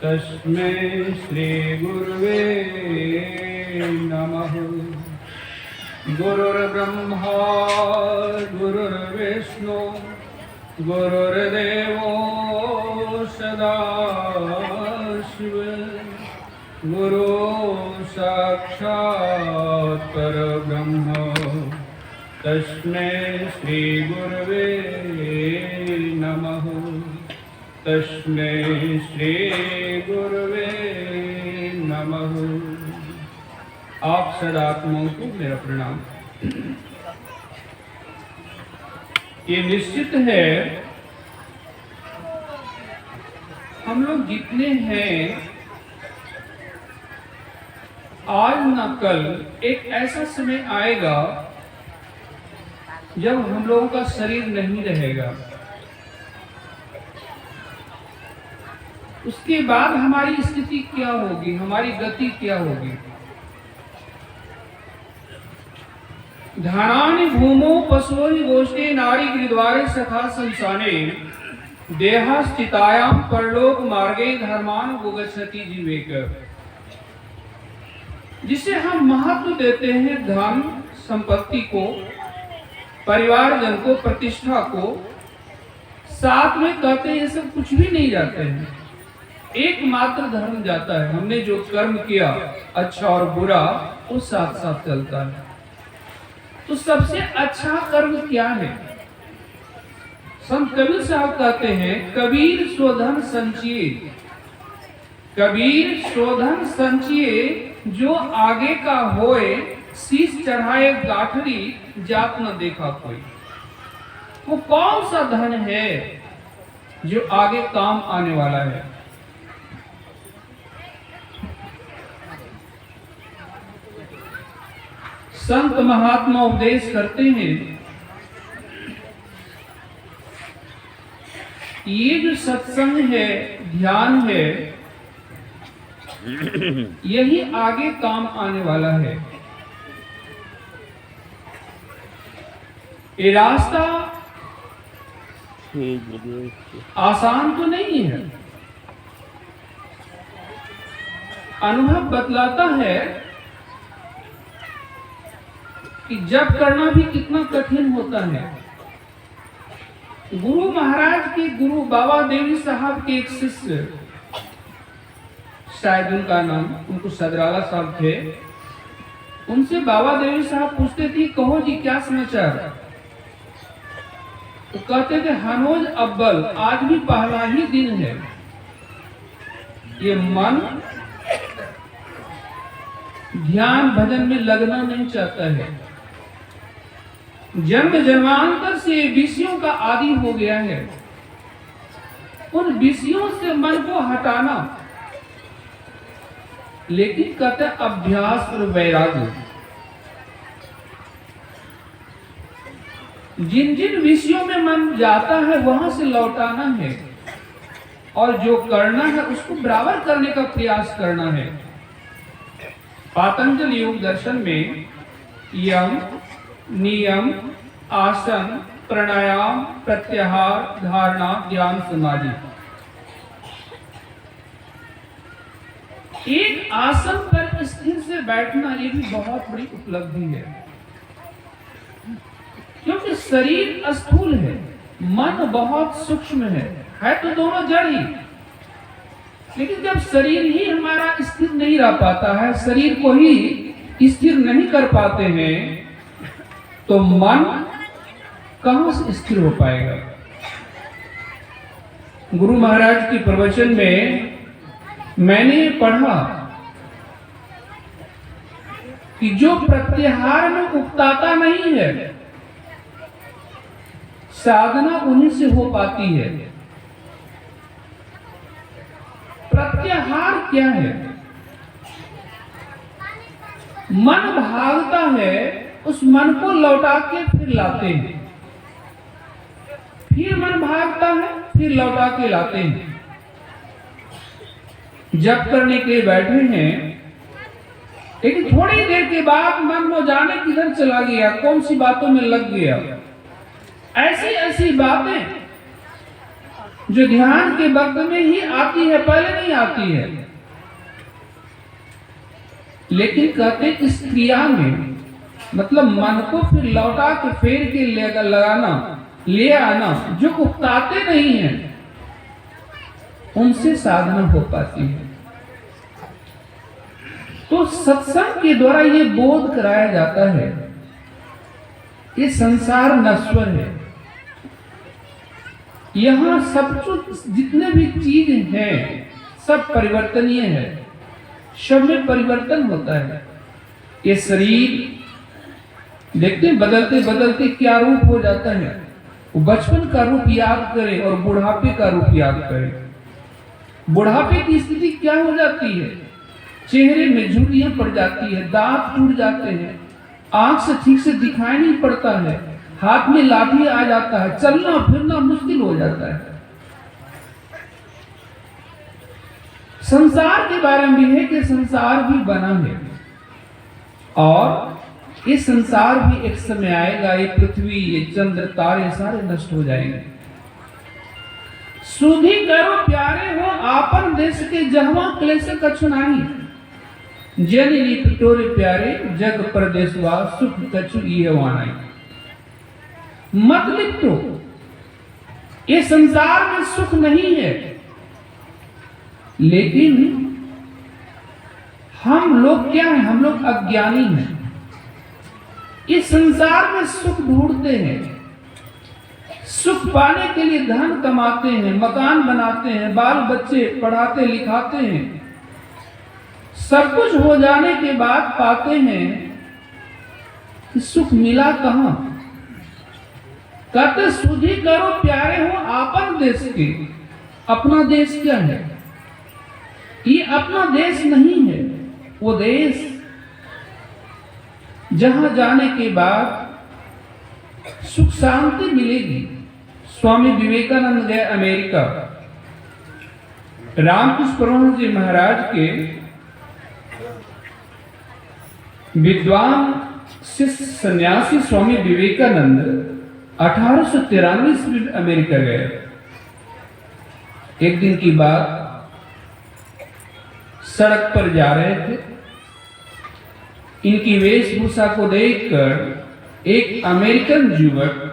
तस्मै श्री गुरुवे नमः। गुरुर्ब्रह्मा गुरुर्विष्णु गुरुर्देवो सदाशिव गुरु साक्षात् परब्रह्म तस्मै श्री गुरुवे नमः। तस्मै श्री गुरुवे नमः। आप सदात्माओं को मेरा प्रणाम। ये निश्चित है हम लोग जितने हैं आज न कल एक ऐसा समय आएगा जब हम लोगों का शरीर नहीं रहेगा। उसके बाद हमारी स्थिति क्या होगी, हमारी गति क्या होगी। ध्यानानि भूमो पशुनि गोष्ठे नारी गिरिद्वारे सखा संसाने देहास्थितायां परलोक मार्गे धर्मान गुगच्छति जीवेक। जिसे हम महत्व देते हैं धन संपत्ति को, परिवारजन को, प्रतिष्ठा को, साथ में कहते हैं ये सब कुछ भी नहीं जाते हैं। एकमात्र धर्म जाता है। हमने जो कर्म किया अच्छा और बुरा वो साथ साथ चलता है। तो सबसे अच्छा कर्म क्या है? संत कबीर साहब कहते हैं कबीर स्वधन संचिए, कबीर स्वधन संचिए, जो आगे का होए शीश चढ़ाए गाठरी जात न देखा कोई। वो कौन सा धन है जो आगे काम आने वाला है? संत महात्मा उपदेश करते हैं ये जो सत्संग है, ध्यान है, यही आगे काम आने वाला है। ये रास्ता आसान तो नहीं है। अनुभव बतलाता है कि जब करना भी कितना कठिन होता है। गुरु महाराज के गुरु बाबा देवी साहब के एक शिष्य, शायद उनका नाम, उनको सदराला साहब थे, उनसे बाबा देवी साहब पूछते थे कहो जी क्या समाचार। तो कहते थे हनोज अव्वल, आज भी पहला ही दिन है। ये मन ध्यान भजन में लगना नहीं चाहता है। जन्म जन्मांतर से विषयों का आदि हो गया है। उन विषयों से मन को हटाना, लेकिन कहते अभ्यास और वैराग्य। जिन जिन विषयों में मन जाता है वहां से लौटाना है और जो करना है उसको बराबर करने का प्रयास करना है। पातंजल योग दर्शन में यम, नियम, आसन, प्राणायाम, प्रत्याहार, धारणा, ध्यान, समाधि, एक आसन पर स्थिर से बैठना ये भी बहुत बड़ी उपलब्धि है। क्योंकि शरीर स्थूल है, मन बहुत सूक्ष्म है तो दोनों जड़ ही। लेकिन जब शरीर ही हमारा स्थिर नहीं रह पाता है, शरीर को ही स्थिर नहीं कर पाते हैं, तो मन कहां से स्थिर हो पाएगा। गुरु महाराज के प्रवचन में मैंने पढ़ा कि जो प्रत्याहार में उकताता नहीं है, साधना उन्हीं से हो पाती है। प्रत्याहार क्या है? मन भागता है, उस मन को लौटा के फिर लाते हैं, फिर मन भागता है, फिर लौटा के लाते हैं। जप करने के लिए बैठे हैं, लेकिन थोड़ी देर के बाद मन में जाने किधर चला गया, कौन सी बातों में लग गया। ऐसी ऐसी बातें जो ध्यान के वक्त में ही आती है, पहले नहीं आती है। लेकिन कहते इस क्रिया में मतलब मन को फिर लौटा के फेर के लगाना, ले आना, जो उकताते नहीं है उनसे साधना हो पाती है। तो सत्संग के द्वारा ये बोध कराया जाता है कि संसार नश्वर है, यहाँ सब कुछ जितने भी चीज हैं सब परिवर्तनीय है, सब में परिवर्तन होता है। ये शरीर देखते हैं बदलते बदलते क्या रूप हो जाता है। वो बचपन का रूप याद करें और बुढ़ापे का रूप याद करें। बुढ़ापे की स्थिति क्या हो जाती है, चेहरे में झुर्रियां पड़ जाती है, दांत टूट जाते हैं, आंख से ठीक से दिखाई नहीं पड़ता है, हाथ में लाठी आ जाता है, चलना फिरना मुश्किल हो जाता है। संसार के बारे में है कि संसार भी बना है और ये संसार भी एक समय आएगा, ये पृथ्वी, ये चंद्र, तारे सारे नष्ट हो जाएंगे। सुधी करो प्यारे हो आपन देश के जहवा क्लेश कछु नाही, जननी पिटोरे प्यारे जग परदेसवा सुख कछु ये वानाई। मत लिपटो, ये संसार में सुख नहीं है, लेकिन हम लोग क्या हैं, हम लोग अज्ञानी हैं। इस संसार में सुख ढूंढते हैं, सुख पाने के लिए धन कमाते हैं, मकान बनाते हैं, बाल बच्चे पढ़ाते लिखाते हैं, सब कुछ हो जाने के बाद पाते हैं कि सुख मिला कहां। कहते सुधी करो प्यारे हो आपन देश के। अपना देश क्या है, ये अपना देश नहीं है, वो देश जहां जाने के बाद सुख शांति मिलेगी। स्वामी विवेकानंद गए अमेरिका, रामकृष्ण परमहंस जी महाराज के विद्वान शिष्य सन्यासी स्वामी विवेकानंद 1893 ईस्वी अमेरिका गए। एक दिन की बात, सड़क पर जा रहे थे, इनकी वेशभूषा को देखकर एक अमेरिकन युवक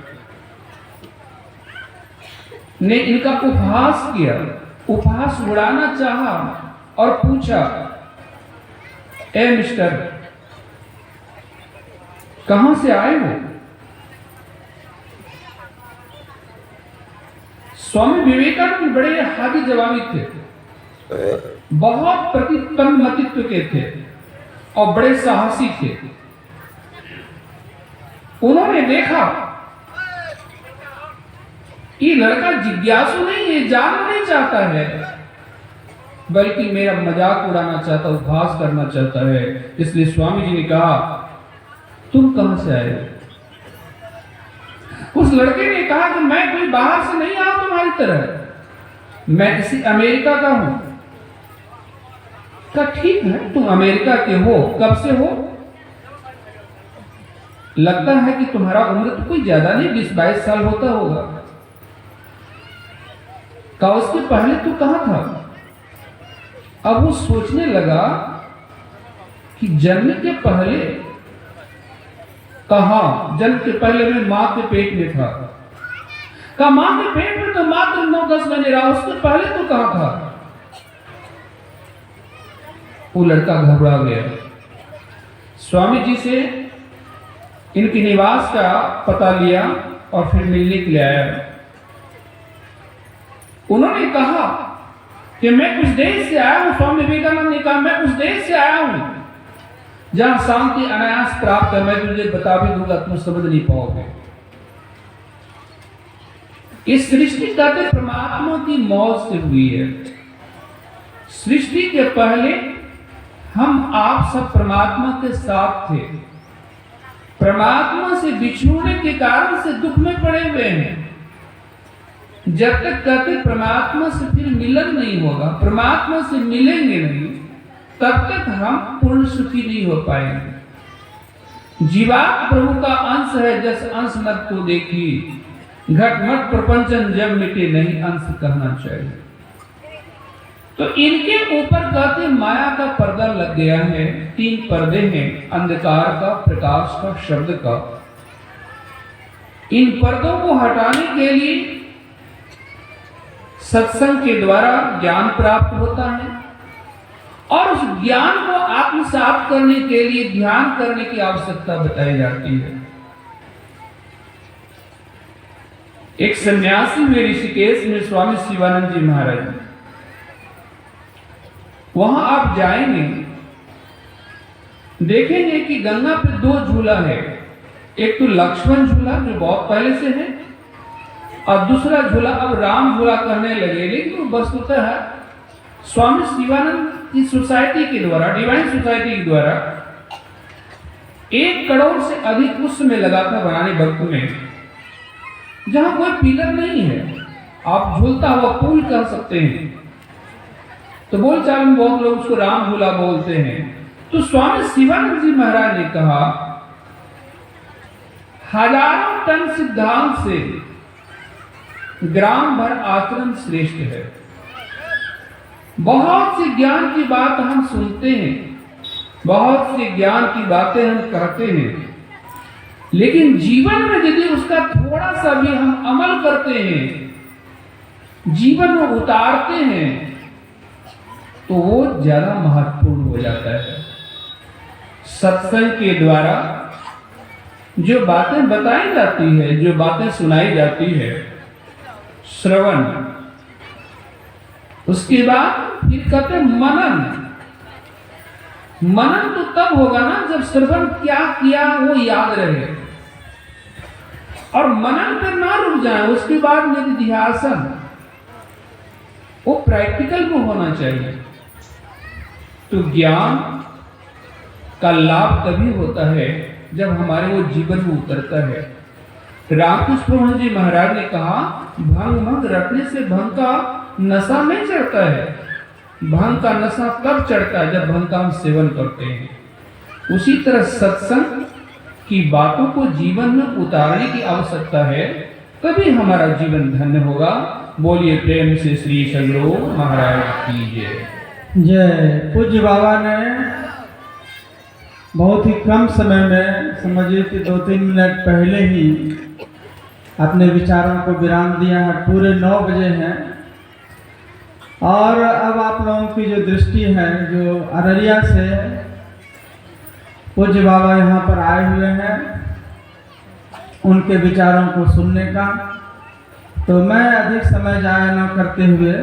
ने इनका उपहास किया, उपहास उड़ाना चाहा और पूछा, ए मिस्टर, कहां से आए हो? स्वामी विवेकानंद बड़े हादी जवाबी थे, बहुत प्रतिपन्नमतित्व के थे और बड़े साहसी थे। उन्होंने देखा ये लड़का जिज्ञासु नहीं है, जानना नहीं चाहता है, बल्कि मेरा मजाक उड़ाना चाहता, उपहास करना चाहता है। इसलिए स्वामी जी ने कहा, तुम कहां से आए? उस लड़के ने कहा कि मैं कोई बाहर से नहीं आया तुम्हारी तरह, मैं इसी अमेरिका का हूं। कहा ठीक है, तुम अमेरिका के हो, कब से हो? लगता है कि तुम्हारा उम्र तो कोई ज्यादा नहीं, 20-22 साल होता होगा। कहा उसके पहले तू कहां था? अब वो सोचने लगा कि जन्म के पहले, कहा जन्म के पहले मैं मां के पेट में था। कहा मां के पेट में तो मात्र 9-10 महीने रहा, उसके पहले तो कहां था? वो लड़का घबरा गया। स्वामी जी से इनके निवास का पता लिया और फिर मिलने के लिए आया। उन्होंने कहा कि मैं उस देश से आया हूं। स्वामी विवेकानंद ने कहा, मैं उस देश से आया हूं जहां शांति अनायास प्राप्त है। मैं तुझे बता भी दूंगा, तुम समझ नहीं पाओगे। इस सृष्टि कहते परमात्मा की मौज से हुई है। सृष्टि के पहले हम आप सब परमात्मा के साथ थे, परमात्मा से बिछड़ने के कारण से दुख में पड़े हुए हैं। जब तक कहते परमात्मा से फिर मिलन नहीं होगा, परमात्मा से मिलेंगे नहीं, तब तक हम पूर्ण सुखी नहीं हो पाएंगे। जीवात्मा प्रभु का अंश है, जस अंश मत को देखी, घटमट प्रपंचन जब मिटे नहीं अंश कहना चाहिए। तो इनके ऊपर कहते माया का पर्दा लग गया है। 3 पर्दे हैं, अंधकार का, प्रकाश का, शब्द का। इन पर्दों को हटाने के लिए सत्संग के द्वारा ज्ञान प्राप्त होता है और उस ज्ञान को आत्मसात करने के लिए ध्यान करने की आवश्यकता बताई जाती है। एक सन्यासी में ऋषिकेश में स्वामी शिवानंद जी महाराज, वहां आप जाएंगे, देखेंगे कि गंगा पे 2 झूला है। एक तो लक्ष्मण झूला जो बहुत पहले से है, और दूसरा झूला अब राम झूला कहने लगे, लेकिन वो वस्तुतः है स्वामी शिवानंद की सोसाइटी के द्वारा, डिवाइन सोसाइटी के द्वारा 1 करोड़ से अधिक उस समय लगा था बनाने वक्त में, जहां कोई पिलर नहीं है, आप झूलता हुआ पुल कह सकते हैं। तो बोलचाल में बहुत लोग उसको राम झूला बोलते हैं। तो स्वामी शिवानंद जी महाराज ने कहा, हजारों टन सिद्धांत से ग्राम भर आचरण श्रेष्ठ है। बहुत सी ज्ञान की बात हम सुनते हैं, बहुत सी ज्ञान की बातें हम कहते हैं, लेकिन जीवन में यदि उसका थोड़ा सा भी हम अमल करते हैं, जीवन में उतारते हैं, तो वो ज्यादा महत्वपूर्ण हो जाता है। सत्संग के द्वारा जो बातें बताई जाती है, जो बातें सुनाई जाती है, श्रवण, उसके बाद फिर कहते मनन। मनन तो तब होगा ना जब श्रवण क्या किया वो याद रहे, और मनन पर ना रुक जाए, उसके बाद निधिध्यासन, वो प्रैक्टिकल में होना चाहिए। तो ज्ञान का लाभ तभी होता है जब हमारे वो जीवन में उतरता है। रामकृष्ण परमहंस जी महाराज ने कहा, भंग रखने से भंग का नशा नहीं चढ़ता है, भंग का नशा तब चढ़ता है जब भंग का हम सेवन करते हैं। उसी तरह सत्संग की बातों को जीवन में उतारने की आवश्यकता है, तभी हमारा जीवन धन्य होगा। बोलिए प्रेम से श्री सद्गुरु महाराज की जय। जय। पूज्य बाबा ने बहुत ही कम समय में, समझिए कि 2-3 मिनट पहले ही अपने विचारों को विराम दिया है। पूरे 9 बजे हैं और अब आप लोगों की जो दृष्टि है, जो अररिया से पूज्य बाबा यहाँ पर आए हुए हैं, उनके विचारों को सुनने का, तो मैं अधिक समय जाया न करते हुए